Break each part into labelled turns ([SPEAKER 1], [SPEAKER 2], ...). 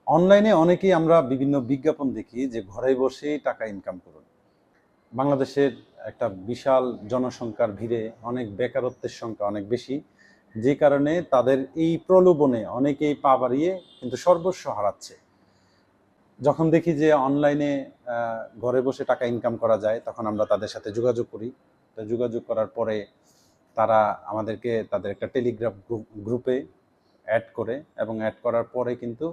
[SPEAKER 1] অনলাইনে অনেকেই আমরা বিভিন্ন বিজ্ঞাপন দেখি যে ঘরে বসেই টাকা ইনকাম করুন। বাংলাদেশের একটা বিশাল জনসংখ্যার ভিড়ে অনেক বেকারত্বের সংখ্যা অনেক বেশি, যে কারণে তাদের এই প্রলোভনে অনেকেই পা বাড়িয়ে কিন্তু সর্বস্ব হারাচ্ছে। যখন দেখি যে অনলাইনে ঘরে বসে টাকা ইনকাম করা যায়, তখন আমরা তাদের সাথে যোগাযোগ করি। তো যোগাযোগ করার পরে তারা আমাদেরকে তাদের একটা টেলিগ্রাম গ্রুপে অ্যাড করে, এবং অ্যাড করার পরে কিন্তু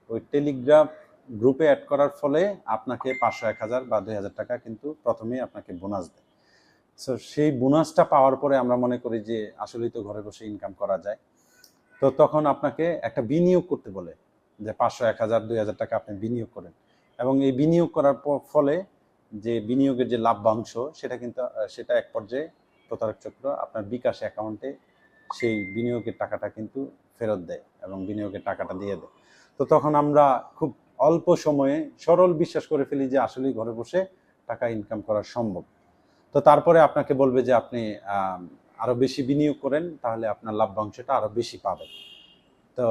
[SPEAKER 1] ওই টেলিগ্রাম গ্রুপে অ্যাড করার ফলে আপনাকে 500, 1000 বা 2000 টাকা কিন্তু প্রথমেই আপনাকে বোনাস দেয়। সো সেই বোনাসটা পাওয়ার পরে আমরা মনে করি যে আসলেই তো ঘরে বসে ইনকাম করা যায়। তো তখন আপনাকে একটা বিনিয়োগ করতে বলে যে 500, 1000, 2000 টাকা আপনি বিনিয়োগ করেন, এবং এই বিনিয়োগ করার ফলে যে বিনিয়োগের যে লাভ্যাংশ সেটা এক পর্যায়ে প্রতারক চক্র আপনার বিকাশ অ্যাকাউন্টে সেই বিনিয়োগের টাকাটা কিন্তু ফেরত দেয় এবং বিনিয়োগের টাকাটা দিয়ে দেয়। তো তখন আমরা খুব অল্প সময়ে সরল বিশ্বাস করে ফেলি যে আসলেই ঘরে বসে টাকা ইনকাম করা সম্ভব। তো তারপরে আপনাকে বলবে যে আপনি আরো বেশি বিনিয়োগ করেন, তাহলে আপনার লাভ্যাংশটা আরো বেশি পাবেন। তো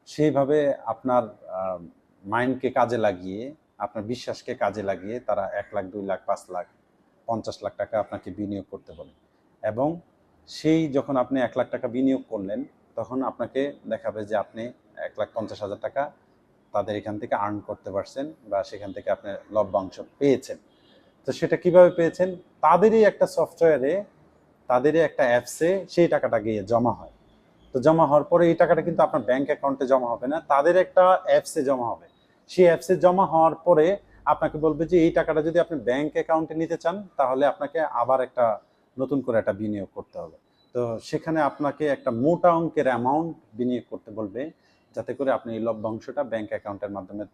[SPEAKER 1] সেইভাবে আপনার মাইন্ডকে কাজে লাগিয়ে, আপনার বিশ্বাসকে কাজে লাগিয়ে তারা 1 লাখ, 2 লাখ, 5 লাখ, 50 লাখ টাকা আপনাকে বিনিয়োগ করতে বলে। এবং সেই যখন আপনি 1 লাখ টাকা বিনিয়োগ করলেন, তখন আপনাকে দেখাবে যে আপনি 1,50,000 টাকা তাদের এখান থেকে আর্ন করতে পারছেন, বা সেখান থেকে আপনি লভ্যাংশ পেয়েছেন। তো সেটা কিভাবে পেয়েছেন? তাদেরই একটা সফটওয়্যারে, তাদেরই একটা অ্যাপসে সেই টাকাটা গিয়ে জমা হয়। তো জমা হওয়ার পরে এই টাকাটা কিন্তু আপনার ব্যাংক অ্যাকাউন্টে জমা হবে না, তাদের একটা অ্যাপসে জমা হবে। সেই অ্যাপসে জমা হওয়ার পরে আপনাকে বলবে যে এই টাকাটা যদি আপনি ব্যাংক অ্যাকাউন্টে নিতে চান, তাহলে আপনাকে আবার একটা নতুন করে একটা বিনিয়োগ করতে হবে। তো সেখানে আপনাকে একটা মোটা অঙ্কের অ্যামাউন্ট বিনিয়োগ করতে বলবে, যাতে করে আপনি এই লভ্যাংশটা ব্যাংক অ্যাকাউন্টের মাধ্যমে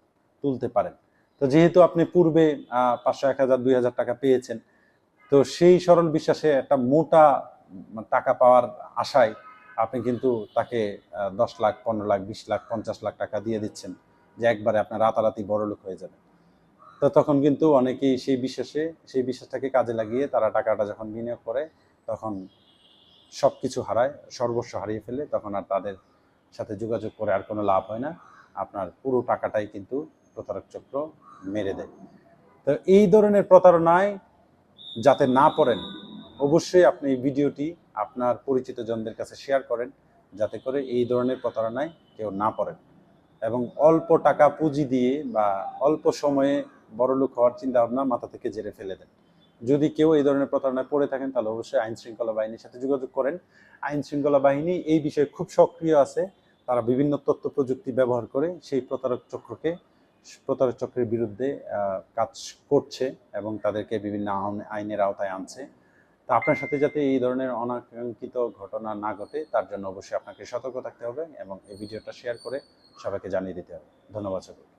[SPEAKER 1] তুলতে পারেন। তো যেহেতু আপনি পূর্বে 500, 1000, 2000 টাকা পেয়েছেন, তো সেই সরল বিশ্বাসে একটা মোটা টাকা পাওয়ার আশায় আপনি কিন্তু তাকে 10 লাখ, 15 লাখ, 20 লাখ, 50 লাখ টাকা দিয়ে দিচ্ছেন যে একবারে আপনার রাতারাতি বড়লোক হয়ে যাবে। তো তখন কিন্তু অনেকেই সেই বিশ্বাসটাকে কাজে লাগিয়ে তারা টাকাটা যখন বিনিয়োগ করে, তখন সবকিছু হারায়, সর্বস্ব হারিয়ে ফেলে। তখন আর তাদের সাথে যোগাযোগ করে আর কোনো লাভ হয় না, আপনার পুরো টাকাটাই কিন্তু প্রতারক চক্র মেরে দেয়। তো এই ধরনের প্রতারণায় যাতে না পড়েন, অবশ্যই আপনি এই ভিডিওটি আপনার পরিচিত জনদের কাছে শেয়ার করেন, যাতে করে এই ধরনের প্রতারণায় কেউ না পড়েন, এবং অল্প টাকা পুঁজি দিয়ে বা অল্প সময়ে বড়লোক হওয়ার চিন্তা ভাবনা মাথা থেকে ঝেড়ে ফেলে দেন। যদি কেউ এই ধরনের প্রতারণায় পড়ে থাকেন, তাহলে অবশ্যই আইন শৃঙ্খলা বাহিনীর সাথে যোগাযোগ করেন। আইন শৃঙ্খলা বাহিনী এই বিষয়ে খুব সক্রিয় আছে। তারা বিভিন্ন তথ্য প্রযুক্তি ব্যবহার করে সেই প্রতারক চক্রের বিরুদ্ধে কাজ করছে, এবং তাদেরকে বিভিন্ন আইনের আওতায় আনছে। তা আপনার সাথে যাতে এই ধরনের অনাকাঙ্ক্ষিত ঘটনা না ঘটে, তার জন্য অবশ্যই আপনাকে সতর্ক থাকতে হবে এবং এই ভিডিওটা শেয়ার করে সবাইকে জানিয়ে দিতে হবে। ধন্যবাদ সকলকে।